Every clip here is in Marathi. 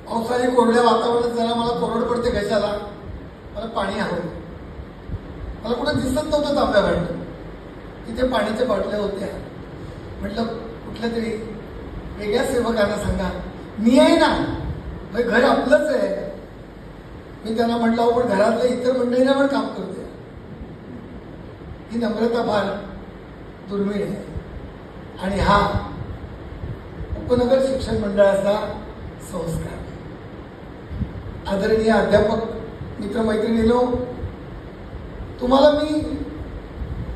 पावसाळी कोरड्या वातावरणात जरा मला कोरड पडते घशाला, मला पाणी हवं. मला कुठं दिसत नव्हतं तांब्या भांडं, तिथे पाण्याच्या बाटल्या होत्या. म्हटलं कुठल्या तरी वेगळ्या सेवकांना सांगा, मी आहे ना, घर आपलंच आहे. मी त्यांना म्हटलं पण घरातल्या इतर मंडळींना पण काम करते. ही नम्रता फार दुर्मिळ आहे. आणि हा उपनगर शिक्षण मंडळाचा संस्कार. आदरणीय अध्यापक मित्रमैत्रिणींनो, तुम्हाला मी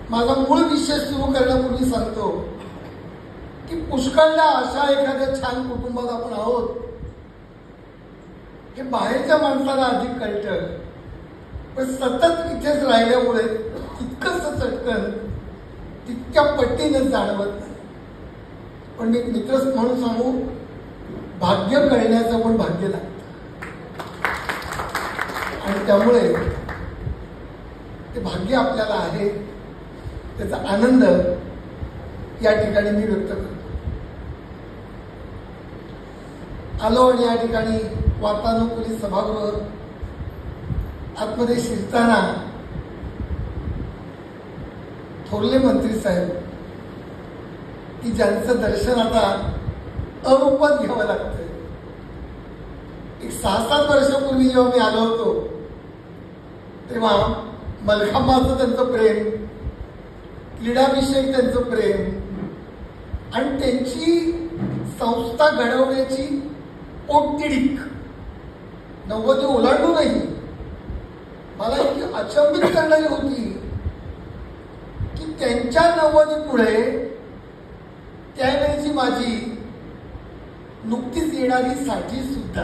माझा मूळ विषय सुरू करण्यापूर्वी सांगतो की पुष्कळदा अशा एखाद्या छान कुटुंबात आपण आहोत, हे बाहेरच्या माणसाला अधिक कळतं, पण सतत इथेच राहिल्यामुळे तितकंच चटकन तितक्या पट्टीनं जाणवत नाही. पण मी मित्र म्हणून सांगू, भाग्य कळण्याचं पण भाग्य लागतं. आणि त्यामुळे ते भाग्य आपल्याला आहे, त्याचा आनंद या ठिकाणी मी व्यक्त करतो. आलो आणि या ठिकाणी वातानुकूलित सभागृह आतमध्ये शिरताना थोरले मंत्री साहेब, की ज्यांचं दर्शन आता अरूपात घ्यावं लागतं. एक 6-7 वर्षापूर्वी जेव्हा मी आलो होतो, तेव्हा मलखांबाचं त्यांचं प्रेम, क्रीडाविषयक त्यांचं प्रेम आणि त्यांची संस्था घडवण्याची पोटतिडीक 90 ओलांडूनही मला इतकी अचंबित करणारी होती की त्यांच्या 90 पुढे त्यावेळेची माझी नुकतीच येणारी 60 सुद्धा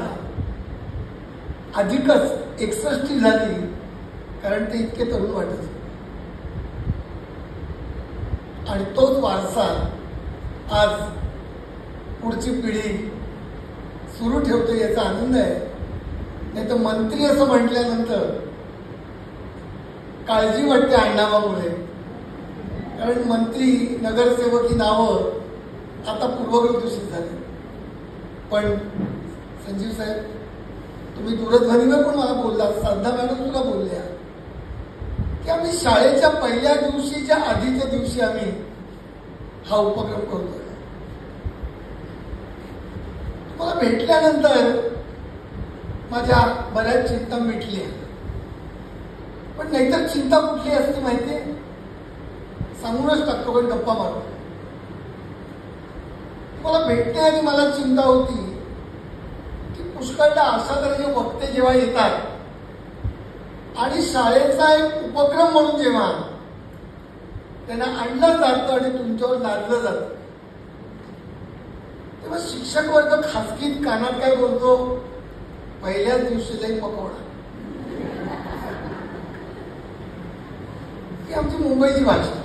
अधिकच 61 झाली, कारण ते इतके तरुण वाटत होते. आणि तोच वारसा आज पुढची पिढी सुरू ठेवतो, याचा आनंद आहे. नाही तर मंत्री असं म्हटल्यानंतर काळजी वाटते अण्णाभाऊमुळे, कारण मंत्री नगरसेवक ही नावं आता पूर्वग्रह दूषित झाली. पण संजीव साहेब, तुम्ही दूरध्वनीवर पण मला बोलला, साधना मॅडम सुद्धा बोलल्या की आम्ही शाळेच्या पहिल्या दिवशीच्या आधीच्या दिवशी आम्ही हा उपक्रम करतोय. मला भेटल्यानंतर माझ्या बऱ्याच चिंता मिटल्या. पण नाहीतर चिंता कुठली असते माहितीये, सांगूनच टाकतो, पण गप्पा मारतो. मला भेटते आणि मला चिंता होती की पुष्कळदा अशा तऱ्हेचे वक्ते जेव्हा येतात आणि शाळेचा एक उपक्रम म्हणून जेव्हा त्यांना आणलं जातं आणि तुमच्यावर लादलं जातं, तेव्हा शिक्षक वर्ग खासगीत कानात काय बोलतो, पहिल्याच दिवशीचा एक पकवडा. ही आमची मुंबईची भाषा.